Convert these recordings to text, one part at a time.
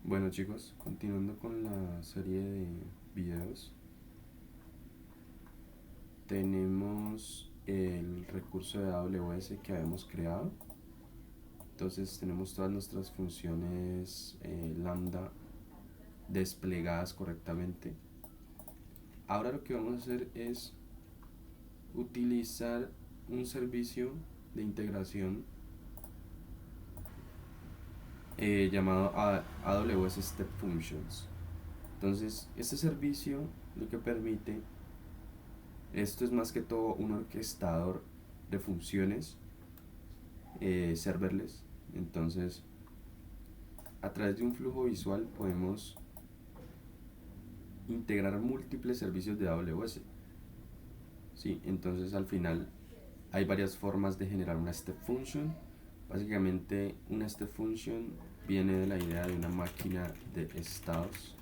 Bueno chicos, continuando con la serie de videos, tenemos el recurso de AWS que habíamos creado. Entonces tenemos todas nuestras funciones lambda desplegadas correctamente. Ahora lo que vamos a hacer es utilizar un servicio de integración llamado AWS Step Functions. Entonces este servicio lo que permite, esto es más que todo un orquestador de funciones serverless. Entonces, a través de un flujo visual podemos integrar múltiples servicios de AWS. Sí, entonces al final hay varias formas de generar una step function. Básicamente, una step function viene de la idea de una máquina de estados.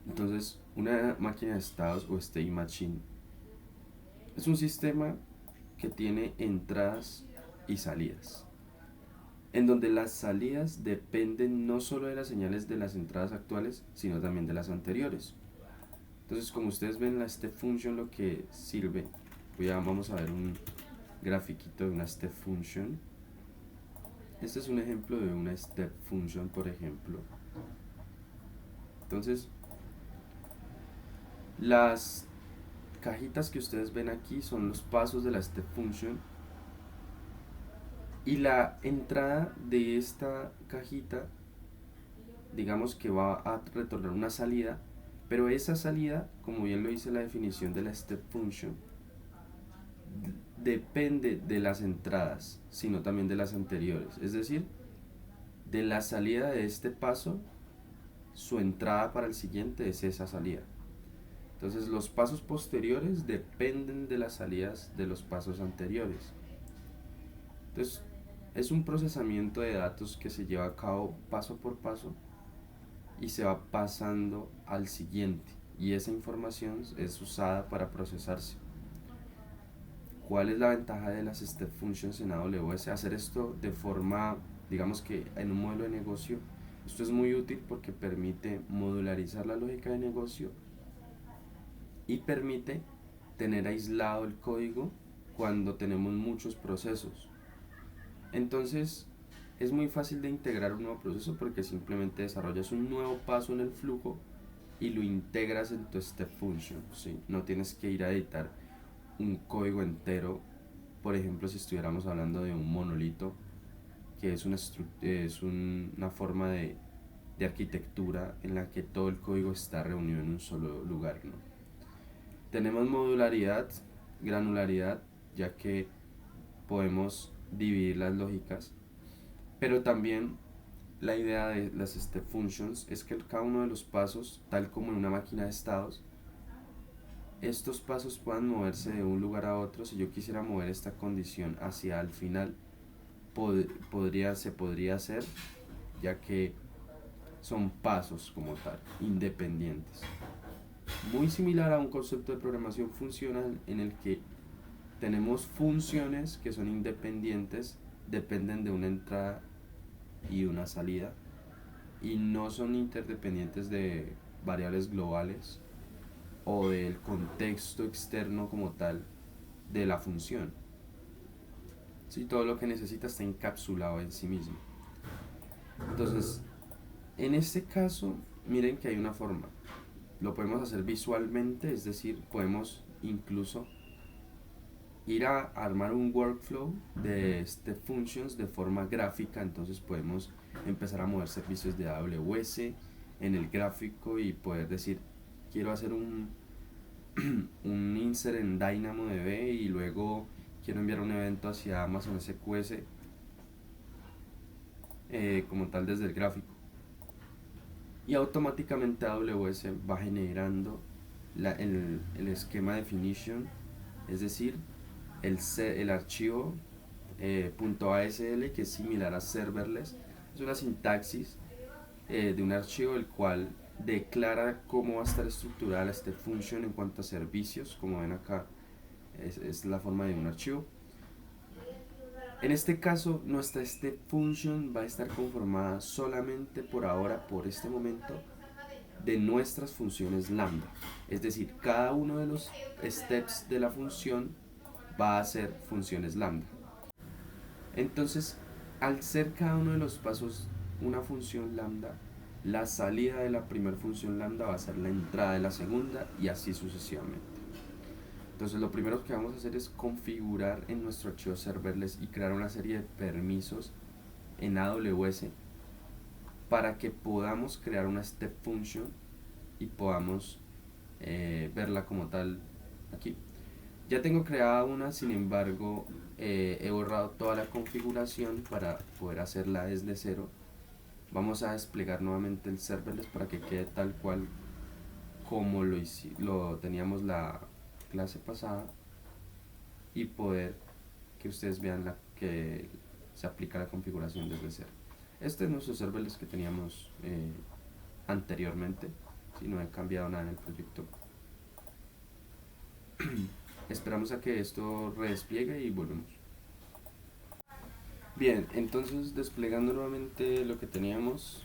Entonces, una máquina de estados o state machine es un sistema que tiene entradas y salidas, en donde las salidas dependen no solo de las señales de las entradas actuales, sino también de las anteriores. Entonces, como ustedes ven, la step function lo que sirve, vamos a ver un grafiquito de una step function. Este es un ejemplo de una step function, por ejemplo. Entonces, las cajitas que ustedes ven aquí son los pasos de la step function, y la entrada de esta cajita, digamos que va a retornar una salida, pero esa salida, como bien lo dice la definición de la step function, depende de las entradas, sino también de las anteriores. Es decir, de la salida de este paso, su entrada para el siguiente es esa salida. Entonces los pasos posteriores dependen de las salidas de los pasos anteriores. Entonces es un procesamiento de datos que se lleva a cabo paso por paso y se va pasando al siguiente, y esa información es usada para procesarse. ¿Cuál es la ventaja de las step functions en AWS? Hacer esto de forma, digamos que en un modelo de negocio, esto es muy útil porque permite modularizar la lógica de negocio y permite tener aislado el código cuando tenemos muchos procesos. Entonces es muy fácil de integrar un nuevo proceso porque simplemente desarrollas un nuevo paso en el flujo y lo integras en tu step function, ¿sí? No tienes que ir a editar un código entero. Por ejemplo, si estuviéramos hablando de un monolito, que es una forma de arquitectura en la que todo el código está reunido en un solo lugar, ¿no? Tenemos modularidad, granularidad, ya que podemos dividir las lógicas, pero también la idea de las step functions es que cada uno de los pasos, tal como en una máquina de estados, estos pasos puedan moverse de un lugar a otro. Si yo quisiera mover esta condición hacia el final, se podría hacer, ya que son pasos como tal, independientes. Muy similar a un concepto de programación funcional en el que tenemos funciones que son independientes, dependen de una entrada y una salida, y no son interdependientes de variables globales o del contexto externo como tal de la función. Sí, todo lo que necesita está encapsulado en sí mismo. Entonces, en este caso, miren que hay una forma. Lo podemos hacer visualmente, es decir, podemos incluso ir a armar un workflow de step functions de forma gráfica. Entonces podemos empezar a mover servicios de AWS en el gráfico y poder decir, quiero hacer un insert en DynamoDB y luego quiero enviar un evento hacia Amazon SQS como tal desde el gráfico, y automáticamente AWS va generando el esquema definition, es decir, el archivo .asl, que es similar a serverless. Es una sintaxis de un archivo el cual declara cómo va a estar estructurada la step function en cuanto a servicios. Como ven acá, es la forma de un archivo. En este caso, nuestra step function va a estar conformada solamente por ahora, por este momento, de nuestras funciones lambda. Es decir, cada uno de los steps de la función va a ser funciones lambda. Entonces, al ser cada uno de los pasos una función lambda, la salida de la primera función lambda va a ser la entrada de la segunda y así sucesivamente. Entonces lo primero que vamos a hacer es configurar en nuestro archivo serverless y crear una serie de permisos en AWS para que podamos crear una step function y podamos verla como tal aquí. Ya tengo creada una, sin embargo he borrado toda la configuración para poder hacerla desde cero. Vamos a desplegar nuevamente el serverless para que quede tal cual como lo teníamos la clase pasada y poder que ustedes vean que se aplica la configuración desde cero. Este es nuestro serverless que teníamos anteriormente, si no he cambiado nada en el proyecto. Esperamos a que esto redespliegue y volvemos. Bien, entonces desplegando nuevamente lo que teníamos,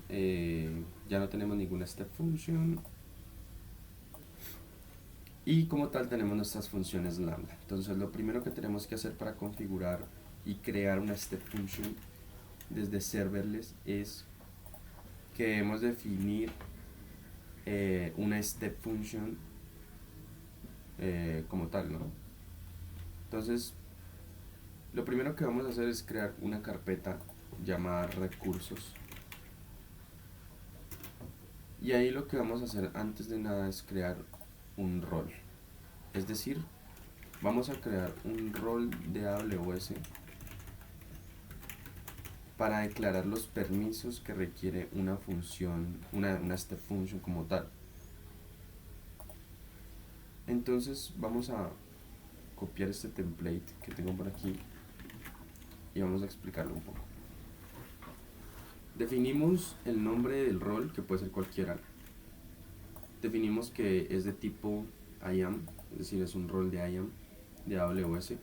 ya no tenemos ninguna step function y como tal tenemos nuestras funciones lambda. Entonces lo primero que tenemos que hacer para configurar y crear una step function desde serverless es que debemos definir una step function como tal, ¿no? Entonces lo primero que vamos a hacer es crear una carpeta llamada recursos y ahí lo que vamos a hacer antes de nada es crear un rol, es decir, vamos a crear un rol de AWS para declarar los permisos que requiere una función, una step function como tal. Entonces vamos a copiar este template que tengo por aquí y vamos a explicarlo un poco. Definimos el nombre del rol, que puede ser cualquiera. Definimos que es de tipo IAM, es decir, es un rol de IAM de AWS.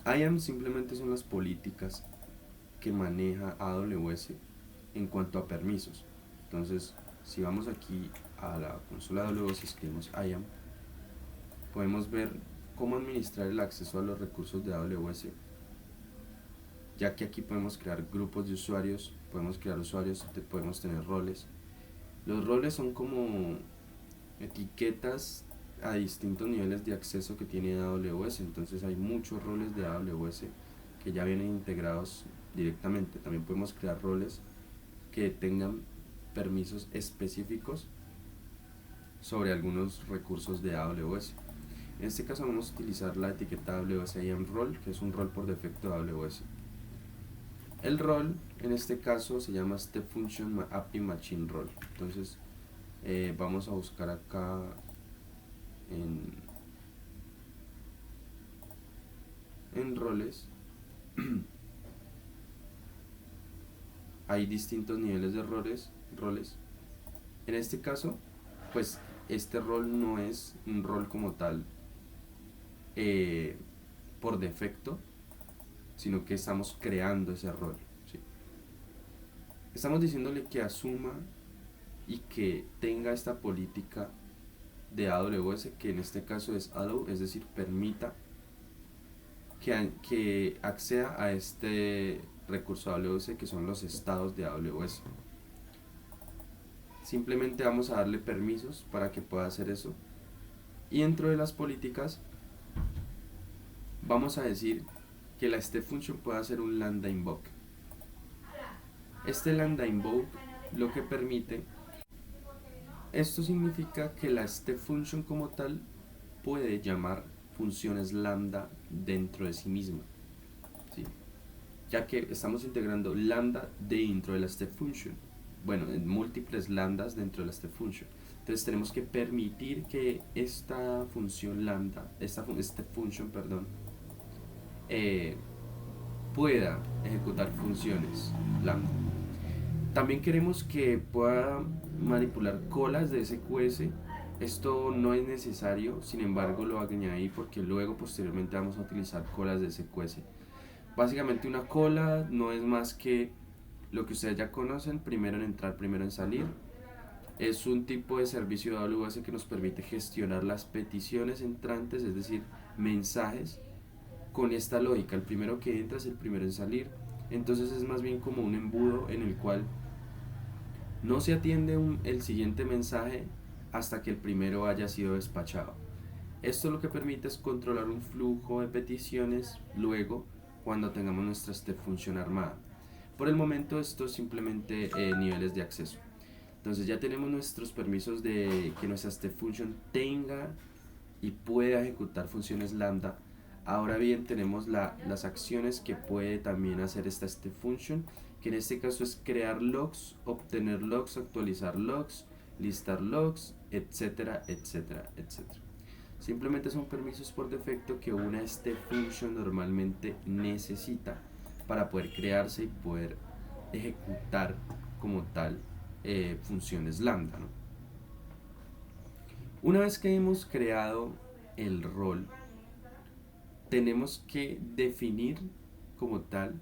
IAM simplemente son las políticas que maneja AWS en cuanto a permisos. Entonces, si vamos aquí a la consola de AWS y escribimos IAM, podemos ver cómo administrar el acceso a los recursos de AWS, ya que aquí podemos crear grupos de usuarios, podemos crear usuarios, podemos tener roles. Los roles son como etiquetas a distintos niveles de acceso que tiene AWS, entonces hay muchos roles de AWS que ya vienen integrados directamente. También podemos crear roles que tengan permisos específicos sobre algunos recursos de AWS. En este caso vamos a utilizar la etiqueta AWS IAM Role, que es un rol por defecto de AWS. El rol en este caso se llama Step Function API Machine Role. Entonces vamos a buscar acá en roles. Hay distintos niveles de roles. En este caso, pues este rol no es un rol como tal por defecto, sino que estamos creando ese rol, ¿sí? Estamos diciéndole que asuma y que tenga esta política de AWS, que en este caso es allow, es decir, permita que acceda a este recurso AWS, que son los estados de AWS. Simplemente vamos a darle permisos para que pueda hacer eso, y dentro de las políticas vamos a decir que la step function puede hacer un lambda invoke. Este lambda invoke lo que permite, esto significa que la step function como tal puede llamar funciones lambda dentro de sí misma, ¿sí? Ya que estamos integrando lambda dentro de la step function, bueno, en múltiples lambdas dentro de la step function. Entonces tenemos que permitir que esta función lambda, step function, perdón, pueda ejecutar funciones lambda. También queremos que pueda manipular colas de SQS Esto no es necesario, sin embargo lo añadí porque luego posteriormente vamos a utilizar colas de SQS. Básicamente una cola no es más que lo que ustedes ya conocen, primero en entrar, primero en salir. Es un tipo de servicio de AWS que nos permite gestionar las peticiones entrantes, es decir, mensajes, con esta lógica. El primero que entra es el primero en salir. Entonces es más bien como un embudo en el cual no se atiende el siguiente mensaje hasta que el primero haya sido despachado. Esto lo que permite es controlar un flujo de peticiones luego cuando tengamos nuestra step function armada. Por el momento esto es simplemente niveles de acceso. Entonces ya tenemos nuestros permisos de que nuestra step function tenga y pueda ejecutar funciones lambda. Ahora bien, tenemos las acciones que puede también hacer esta step function, que en este caso es crear logs, obtener logs, actualizar logs, listar logs, etcétera, etcétera, etcétera. Simplemente son permisos por defecto que una step function normalmente necesita para poder crearse y poder ejecutar como tal funciones lambda, ¿no? Una vez que hemos creado el rol, tenemos que definir como tal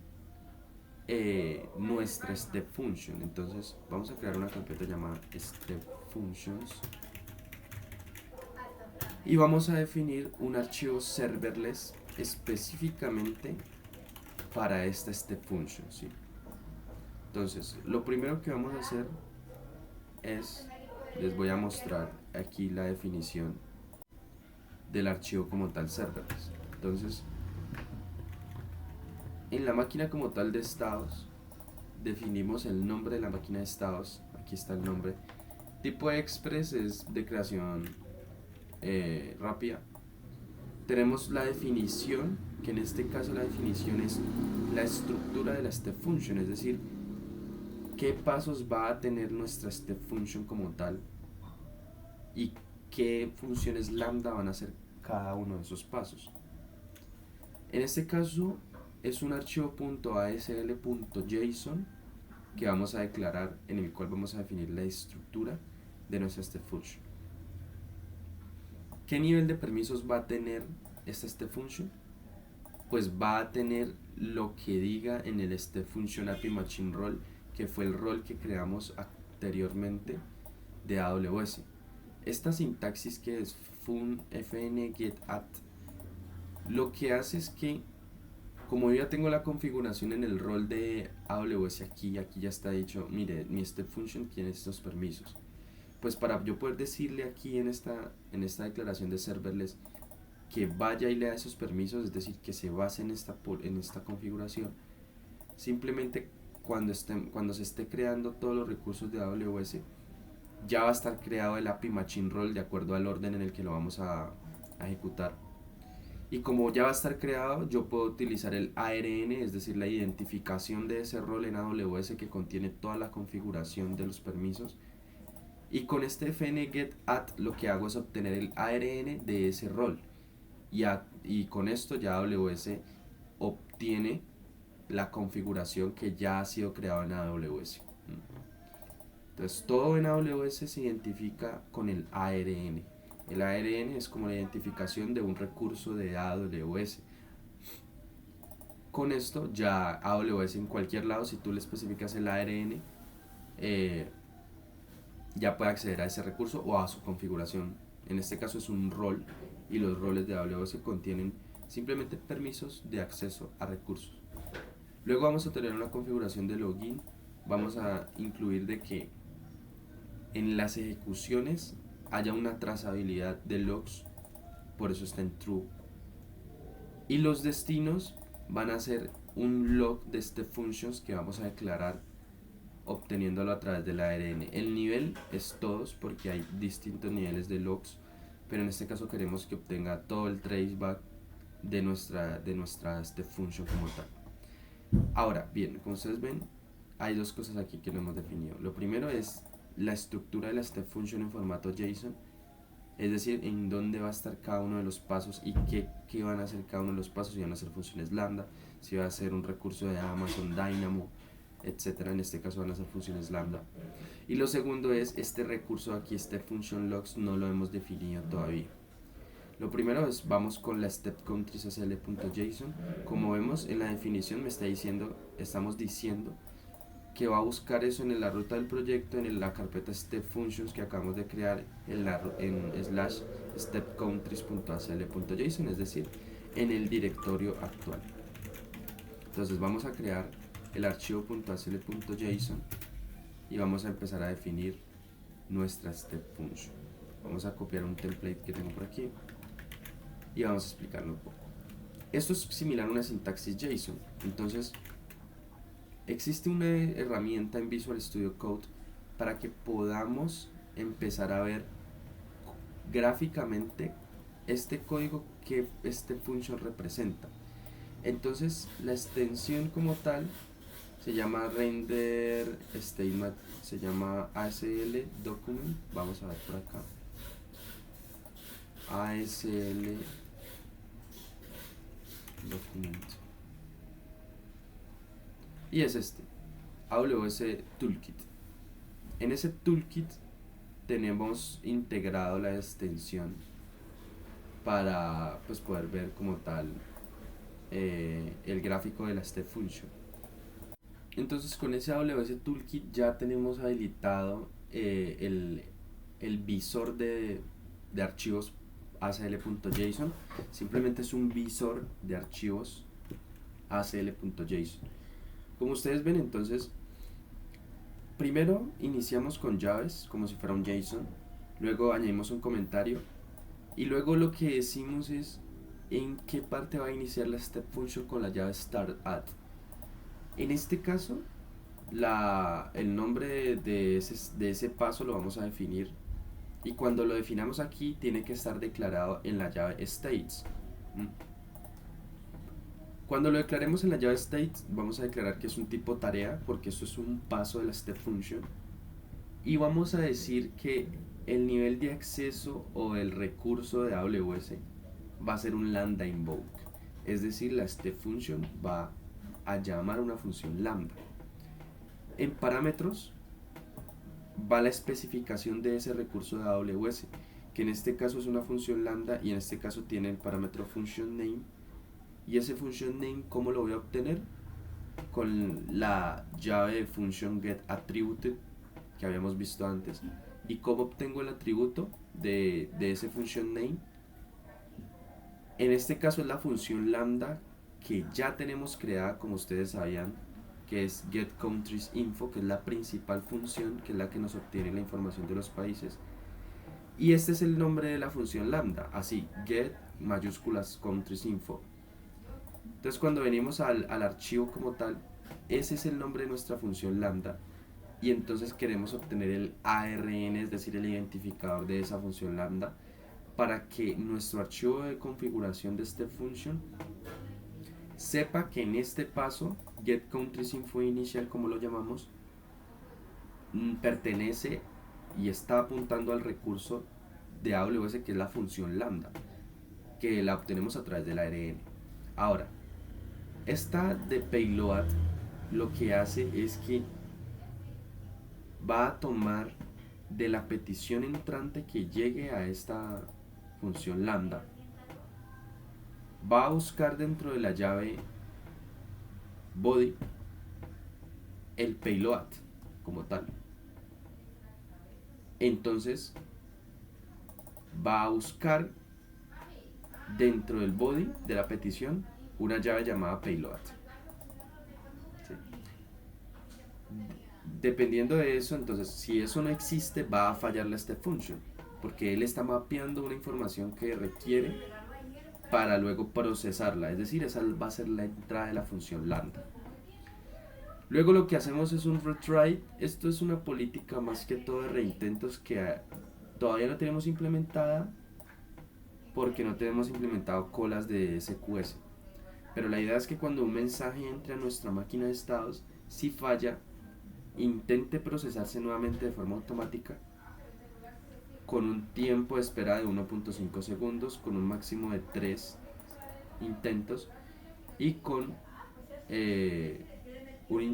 nuestra step function. Entonces vamos a crear una carpeta llamada step functions y vamos a definir un archivo serverless específicamente para esta step function, ¿sí? Entonces lo primero que vamos a hacer es, les voy a mostrar aquí la definición del archivo como tal serverless. Entonces en la máquina como tal de estados definimos el nombre de la máquina de estados. Aquí está el nombre. Tipo express es de creación rápida. Tenemos la definición, que en este caso la definición es la estructura de la step function, es decir, qué pasos va a tener nuestra step function como tal y qué funciones lambda van a hacer cada uno de esos pasos. En este caso es un archivo .asl.json que vamos a declarar, en el cual vamos a definir la estructura de nuestra step function. ¿Qué nivel de permisos va a tener esta step function? Pues va a tener lo que diga en el step function API Machine Role, que fue el rol que creamos anteriormente de AWS. Esta sintaxis que es fn get at, lo que hace es que, como yo ya tengo la configuración en el rol de AWS aquí ya está dicho, mire, mi step function tiene estos permisos. Pues para yo poder decirle aquí en esta declaración de serverless que vaya y lea esos permisos, es decir, que se base en esta configuración, simplemente cuando se esté creando todos los recursos de AWS, ya va a estar creado el API Machine Role de acuerdo al orden en el que lo vamos a ejecutar. Y como ya va a estar creado, yo puedo utilizar el ARN, es decir, la identificación de ese rol en AWS que contiene toda la configuración de los permisos. Y con este fn-get-at lo que hago es obtener el ARN de ese rol. Y con esto ya AWS obtiene la configuración que ya ha sido creada en AWS. Entonces todo en AWS se identifica con el ARN. El ARN es como la identificación de un recurso de AWS. Con esto ya AWS en cualquier lado, si tú le especificas el ARN, ya puede acceder a ese recurso o a su configuración. En este caso es un rol y los roles de AWS contienen simplemente permisos de acceso a recursos. Luego vamos a tener una configuración de login. Vamos a incluir de que en las ejecuciones haya una trazabilidad de logs, por eso está en true. Y los destinos van a ser un log de step functions que vamos a declarar obteniéndolo a través del ARN. El nivel es todos porque hay distintos niveles de logs, pero en este caso queremos que obtenga todo el traceback de nuestra step function como tal. Ahora, bien, como ustedes ven, hay dos cosas aquí que no hemos definido. Lo primero es la estructura de la step function en formato JSON, es decir, en dónde va a estar cada uno de los pasos y qué van a hacer cada uno de los pasos, si van a ser funciones lambda, si va a ser un recurso de Amazon Dynamo, etcétera. En este caso van a ser funciones lambda. Y lo segundo es este recurso aquí, este function logs, no lo hemos definido todavía. Lo primero es, vamos con la step countries acl.json. Como vemos en la definición me está diciendo, estamos diciendo que va a buscar eso en la ruta del proyecto, en la carpeta step functions que acabamos de crear en slash stepcountries.acl.json, es decir, en el directorio actual. Entonces vamos a crear el archivo .acl.json y vamos a empezar a definir nuestra step function. Vamos a copiar un template que tengo por aquí y vamos a explicarlo un poco. Esto es similar a una sintaxis JSON. Entonces existe una herramienta en Visual Studio Code para que podamos empezar a ver gráficamente este código que este function representa. Entonces la extensión como tal se llama render statement, se llama ASL document. Vamos a ver por acá, ASL document, y es este AWS Toolkit. En ese toolkit tenemos integrado la extensión para pues poder ver como tal el gráfico de la step function. Entonces con ese AWS Toolkit ya tenemos habilitado el visor de archivos acl.json. Simplemente es un visor de archivos acl.json. Como ustedes ven, entonces primero iniciamos con llaves como si fuera un JSON, luego añadimos un comentario y luego lo que decimos es en qué parte va a iniciar la step function con la llave start at. En este caso el nombre de ese paso lo vamos a definir, y cuando lo definamos aquí tiene que estar declarado en la llave states. Cuando lo declaremos en la llave states vamos a declarar que es un tipo tarea, porque esto es un paso de la step function, y vamos a decir que el nivel de acceso o el recurso de AWS va a ser un lambda invoke, es decir, la step function va a llamar una función lambda. En parámetros va la especificación de ese recurso de AWS, que en este caso es una función lambda, y en este caso tiene el parámetro function name. Y ese function name, ¿cómo lo voy a obtener? Con la llave de function get attributed que habíamos visto antes. ¿Y cómo obtengo el atributo de ese function name? En este caso es la función lambda que ya tenemos creada, como ustedes sabían, que es getCountriesInfo, que es la principal función, que es la que nos obtiene la información de los países. Y este es el nombre de la función lambda, así, get mayúsculas countries.info. Entonces cuando venimos al archivo como tal, ese es el nombre de nuestra función lambda, y entonces queremos obtener el ARN, es decir, el identificador de esa función lambda, para que nuestro archivo de configuración de step function sepa que en este paso getCountriesInfo inicial, como lo llamamos, pertenece y está apuntando al recurso de AWS, que es la función lambda, que la obtenemos a través del ARN. Ahora, esta de payload lo que hace es que va a tomar de la petición entrante que llegue a esta función lambda, va a buscar dentro de la llave body el payload como tal. Entonces va a buscar dentro del body de la petición una llave llamada payload. ¿Sí? Dependiendo de eso, entonces si eso no existe, va a fallar la step function, porque él está mapeando una información que requiere para luego procesarla, es decir, esa va a ser la entrada de la función lambda. Luego lo que hacemos es un retry. Esto es una política más que todo de reintentos que todavía no tenemos implementada, porque no tenemos implementado colas de SQS. Pero la idea es que cuando un mensaje entre a nuestra máquina de estados, si falla, intente procesarse nuevamente de forma automática con un tiempo de espera de 1.5 segundos, con un máximo de 3 intentos, y con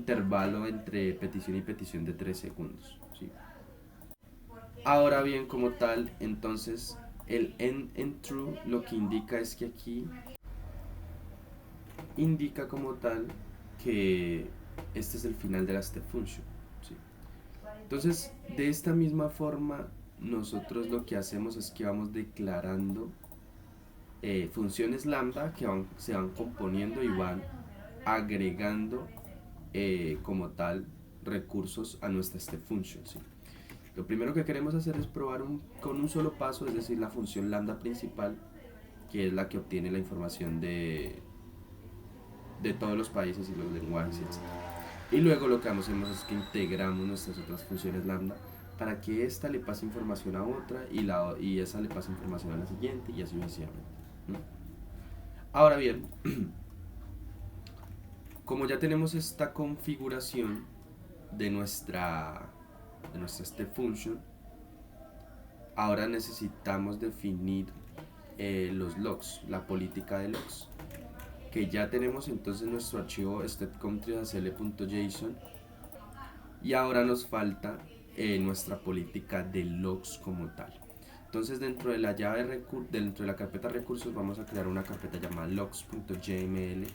intervalo entre petición y petición de 3 segundos, ¿sí? Ahora bien, como tal, entonces el end en true lo que indica es que aquí indica como tal que este es el final de la step function, ¿sí? Entonces, de esta misma forma, nosotros lo que hacemos es que vamos declarando funciones lambda que se van componiendo y van agregando como tal recursos a nuestra step function, ¿sí? Lo primero que queremos hacer es probar con un solo paso, es decir, la función lambda principal, que es la que obtiene la información de todos los países y los lenguajes, etc. Y luego lo que hacemos es que integramos nuestras otras funciones lambda para que esta le pase información a otra y esa le pase información a la siguiente y así sucesivamente. Ahora bien, como ya tenemos esta configuración de nuestra step function, ahora necesitamos definir los logs, la política de logs, que ya tenemos entonces nuestro archivo stepcountryacl.json y ahora nos falta nuestra política de logs como tal. Entonces dentro de la llave dentro de la carpeta recursos vamos a crear una carpeta llamada logs.yml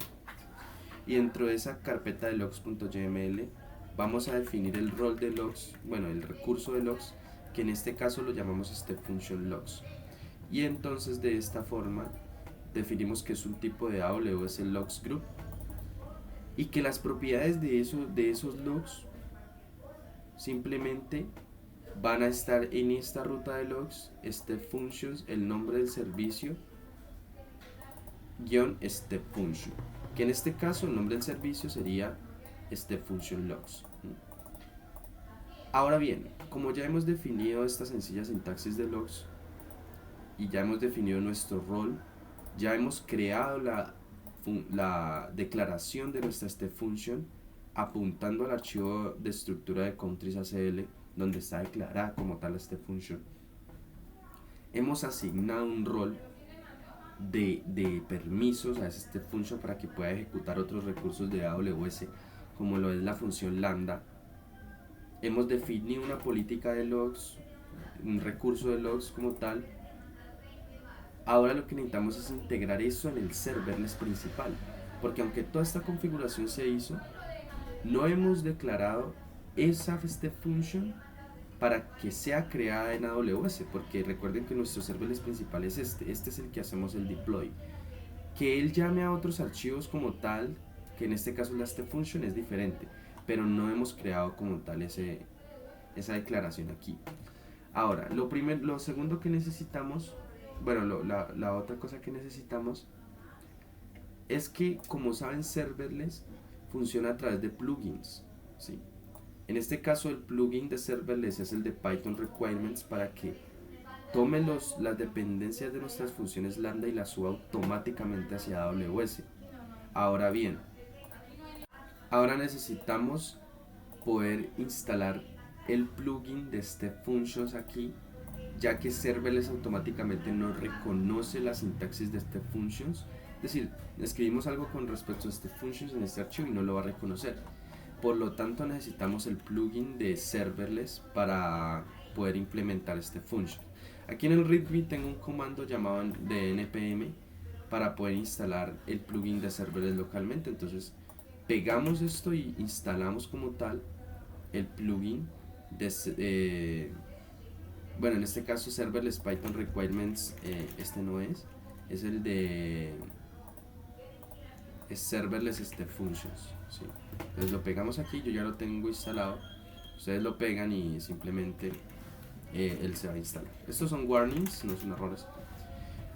y dentro de esa carpeta de logs.yml vamos a definir el rol de logs, bueno, el recurso de logs, que en este caso lo llamamos step function logs. Y entonces de esta forma definimos que es un tipo de AWS logs group y que las propiedades de esos logs simplemente van a estar en esta ruta de logs, step functions, el nombre del servicio, guión step function, que en este caso el nombre del servicio sería step function logs. Ahora bien, como ya hemos definido esta sencilla sintaxis de logs y ya hemos definido nuestro rol, ya hemos creado la declaración de nuestra step function apuntando al archivo de estructura de countries.acl donde está declarada como tal la step function. Hemos asignado un rol de permisos a esta step function para que pueda ejecutar otros recursos de AWS como lo es la función lambda. Hemos definido una política de logs, un recurso de logs como tal. Ahora lo que necesitamos es integrar eso en el serverless principal, porque aunque toda esta configuración se hizo, no hemos declarado esa step function para que sea creada en AWS, porque recuerden que nuestro serverless principal es este es el que hacemos el deploy. Que él llame a otros archivos como tal, que en este caso la step function es diferente, pero no hemos creado como tal esa declaración aquí. Ahora, lo segundo que necesitamos, bueno, la otra cosa que necesitamos es que, como saben, serverless funciona a través de plugins, ¿sí? En este caso el plugin de serverless es el de Python Requirements para que tome las dependencias de nuestras funciones lambda y las suba automáticamente hacia AWS. Ahora bien, ahora necesitamos poder instalar el plugin de Step Functions aquí, ya que serverless automáticamente no reconoce la sintaxis de Step Functions. Es decir, escribimos algo con respecto a Step Functions en este archivo y no lo va a reconocer. Por lo tanto, necesitamos el plugin de serverless para poder implementar Step Function. Aquí en el README tengo un comando llamado de npm para poder instalar el plugin de serverless localmente. Entonces, pegamos esto y instalamos como tal el plugin de bueno, en este caso serverless Python Requirements, este no es el de serverless Step Functions, ¿sí? Entonces lo pegamos aquí, yo ya lo tengo instalado, ustedes lo pegan y simplemente él se va a instalar. Estos son warnings, no son errores.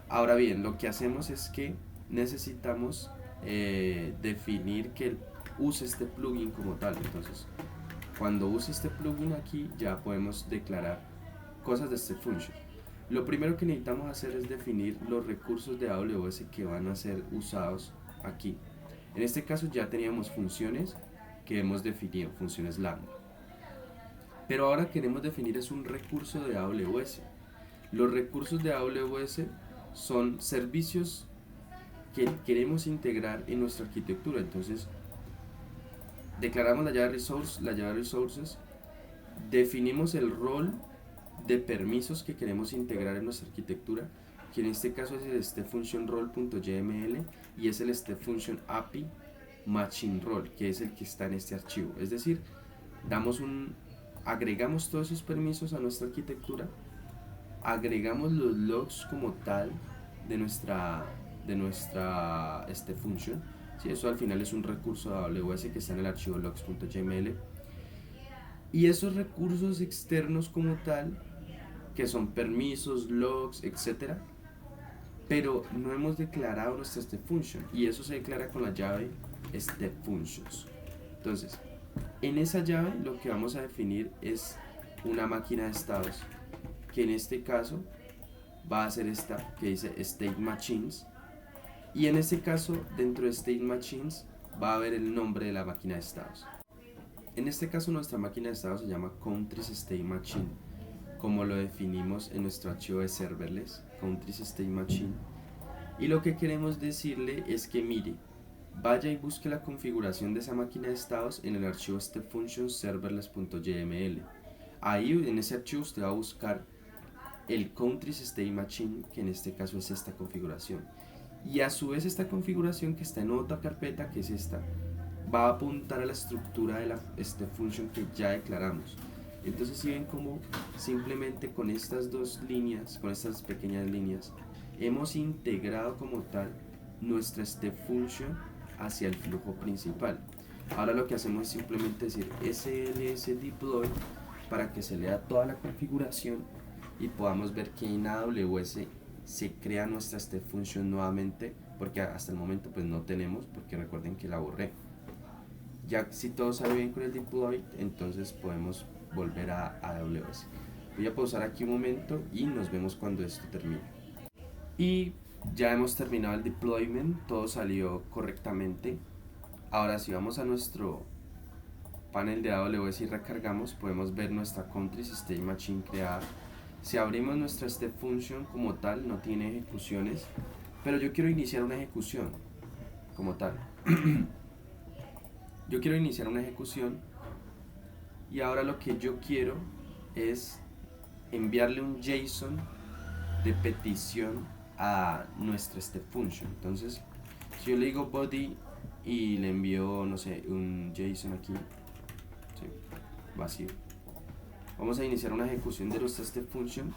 Ahora bien, lo que hacemos es que necesitamos definir que él use este plugin como tal. Entonces, cuando use este plugin aquí, ya podemos declarar cosas de este function. Lo primero que necesitamos hacer es definir los recursos de AWS que van a ser usados aquí. En este caso ya teníamos funciones que hemos definido, funciones lambda. Pero ahora queremos definir es un recurso de AWS. Los recursos de AWS son servicios que queremos integrar en nuestra arquitectura. Entonces declaramos la llave resources, definimos el rol de permisos que queremos integrar en nuestra arquitectura, que en este caso es el stepFunctionRole.yml y es el stepFunctionAPI machine role, que es el que está en este archivo. Es decir, agregamos todos esos permisos a nuestra arquitectura, agregamos los logs como tal de nuestra function. Sí, eso al final es un recurso de AWS que está en el archivo logs.yml, y esos recursos externos como tal, que son permisos, logs, etcétera, pero no hemos declarado nuestra step function, y eso se declara con la llave step functions. Entonces, en esa llave lo que vamos a definir es una máquina de estados, que en este caso va a ser esta que dice state machines, y en este caso dentro de state machines va a haber el nombre de la máquina de estados. En este caso nuestra máquina de estados se llama countries state machine, como lo definimos en nuestro archivo de serverless, countries state machine. Y lo que queremos decirle es que mire, vaya y busque la configuración de esa máquina de estados en el archivo stepfunctions serverless.yml. Ahí en ese archivo usted va a buscar el countries state machine, que en este caso es esta configuración, y a su vez esta configuración que está en otra carpeta, que es esta, va a apuntar a la estructura de la function que ya declaramos. Entonces si ven como simplemente con estas dos líneas, con estas pequeñas líneas, hemos integrado como tal nuestra step function hacia el flujo principal. Ahora lo que hacemos es simplemente decir sls deploy para que se lea toda la configuración y podamos ver que en AWS se crea nuestra step function nuevamente, porque hasta el momento pues no tenemos, porque recuerden que la borré. Ya si todo sale bien con el deploy, entonces podemos volver a AWS. Voy a pausar aquí un momento y nos vemos cuando esto termine. Y ya hemos terminado el deployment, todo salió correctamente. Ahora si vamos a nuestro panel de AWS y recargamos, podemos ver nuestra countries state machine creada. Si abrimos nuestra step function como tal, no tiene ejecuciones, pero yo quiero iniciar una ejecución como tal. Yo quiero iniciar una ejecución y ahora lo que yo quiero es enviarle un JSON de petición a nuestra step function. Entonces, si yo le digo body y le envío, no sé, un JSON aquí, ¿sí? Vacío, vamos a iniciar una ejecución de nuestra step function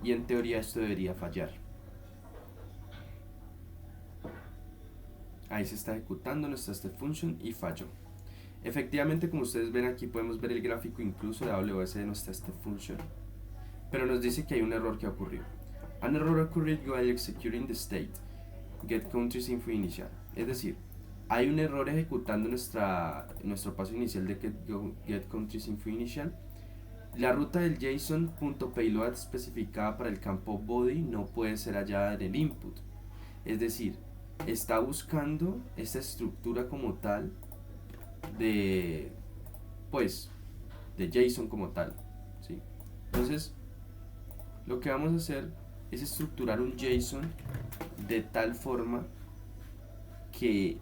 y en teoría esto debería fallar. Ahí se está ejecutando nuestra step function y falló. Efectivamente, como ustedes ven aquí, podemos ver el gráfico incluso de AWS de nuestra step function, pero nos dice que hay un error que ocurrió. An error occurred while executing the state get countries info initial. Es decir, hay un error ejecutando nuestro paso inicial de get countries info initial. La ruta del JSON.payload especificada para el campo body no puede ser hallada en el input. Es decir, está buscando esta estructura como tal de JSON como tal, ¿sí? Entonces lo que vamos a hacer es estructurar un JSON de tal forma que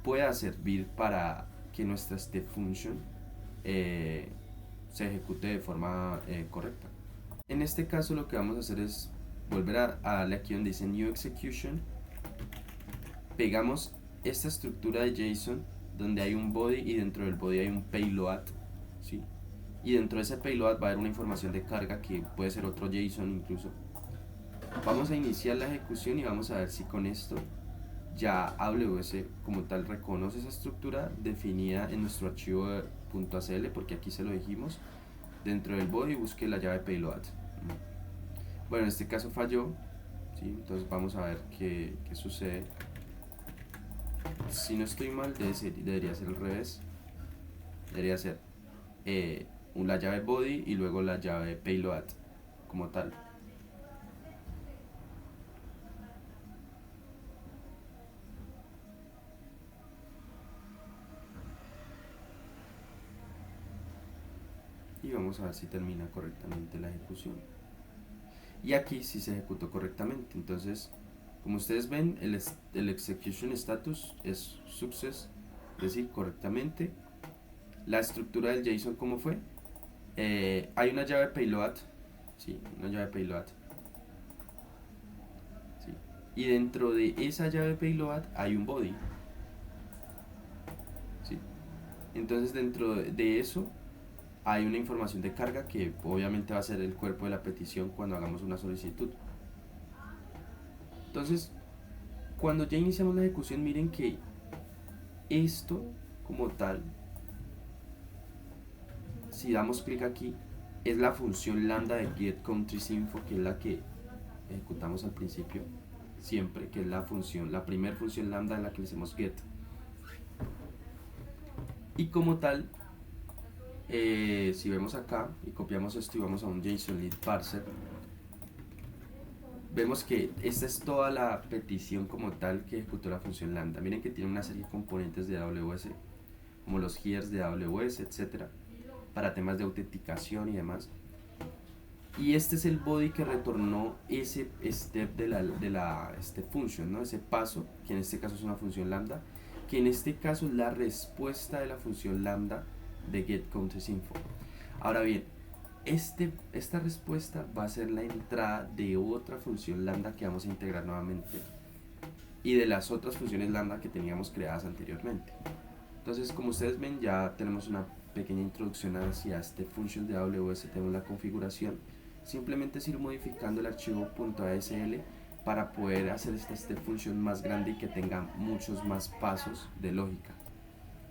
pueda servir para que nuestra step function se ejecute de forma correcta. En este caso lo que vamos a hacer es volver a darle aquí donde dice New Execution, pegamos esta estructura de JSON donde hay un body y dentro del body hay un payload, ¿sí? Y dentro de ese payload va a haber una información de carga que puede ser otro JSON incluso. Vamos a iniciar la ejecución y vamos a ver si con esto ya AWS como tal reconoce esa estructura definida en nuestro archivo .acl, porque aquí se lo dijimos. Dentro del body busque la llave payload. Bueno, en este caso falló, ¿sí? Entonces vamos a ver qué sucede. Si no estoy mal, debería ser al revés. Debería ser la llave body y luego la llave payload como tal. Y vamos a ver si termina correctamente la ejecución. Y aquí sí se ejecutó correctamente. Entonces, como ustedes ven, el execution status es success, es decir, correctamente. La estructura del JSON, ¿cómo fue? Hay una llave payload, ¿sí? Una llave payload, ¿sí? Y dentro de esa llave payload hay un body, ¿sí? Entonces dentro de eso hay una información de carga que obviamente va a ser el cuerpo de la petición cuando hagamos una solicitud. Entonces, cuando ya iniciamos la ejecución, miren que esto como tal, si damos clic aquí, es la función lambda de getCountrySinfo, que es la que ejecutamos al principio siempre, que es la primera función lambda en la que le hacemos get. Y como tal, si vemos acá y copiamos esto y vamos a un JSON Lead Parser, vemos que esta es toda la petición como tal que ejecutó la función lambda. Miren que tiene una serie de componentes de AWS, como los headers de AWS, etcétera, para temas de autenticación y demás. Y este es el body que retornó ese step de la function, ¿no? Ese paso, que en este caso es una función lambda, que en este caso es la respuesta de la función lambda de getCountrySinfo. Ahora bien, esta respuesta va a ser la entrada de otra función lambda que vamos a integrar nuevamente y de las otras funciones lambda que teníamos creadas anteriormente. Entonces, como ustedes ven, ya tenemos una pequeña introducción hacia este function de AWS. Tenemos la configuración. Simplemente es ir modificando el archivo .asl para poder hacer esta function más grande y que tenga muchos más pasos de lógica.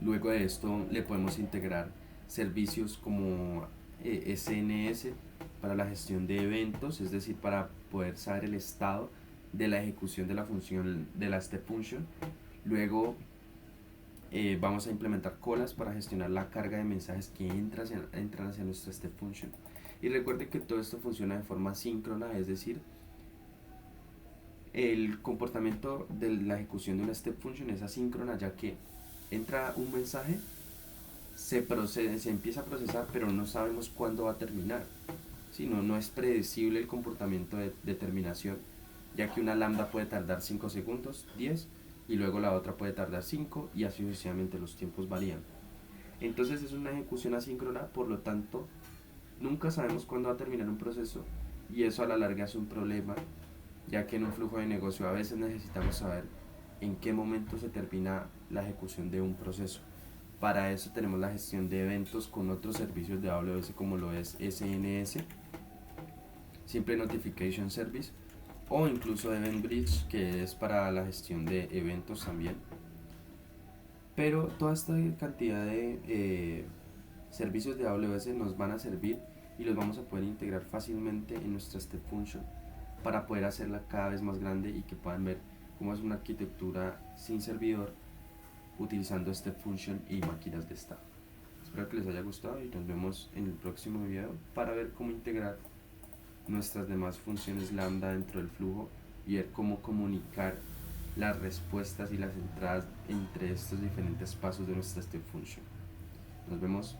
Luego de esto le podemos integrar servicios como SNS para la gestión de eventos, es decir, para poder saber el estado de la ejecución de la función de la step function. Luego vamos a implementar colas para gestionar la carga de mensajes que entran hacia nuestra step function. Y recuerden que todo esto funciona de forma síncrona, es decir, el comportamiento de la ejecución de una step function es asíncrona, ya que entra un mensaje, se empieza a procesar, pero no sabemos cuándo va a terminar. ¿Sí? No es predecible el comportamiento de terminación, ya que una lambda puede tardar 5 segundos, 10, y luego la otra puede tardar 5, y así sucesivamente los tiempos varían. Entonces es una ejecución asíncrona, por lo tanto nunca sabemos cuándo va a terminar un proceso, y eso a la larga es un problema, ya que en un flujo de negocio a veces necesitamos saber en qué momento se termina la ejecución de un proceso. Para eso tenemos la gestión de eventos con otros servicios de AWS como lo es SNS, Simple Notification Service, o incluso EventBridge, que es para la gestión de eventos también. Pero toda esta cantidad de servicios de AWS nos van a servir y los vamos a poder integrar fácilmente en nuestra step function para poder hacerla cada vez más grande y que puedan ver cómo es una arquitectura sin servidor utilizando step function y máquinas de estado. Espero que les haya gustado y nos vemos en el próximo video para ver cómo integrar nuestras demás funciones lambda dentro del flujo y ver cómo comunicar las respuestas y las entradas entre estos diferentes pasos de nuestra step function. Nos vemos.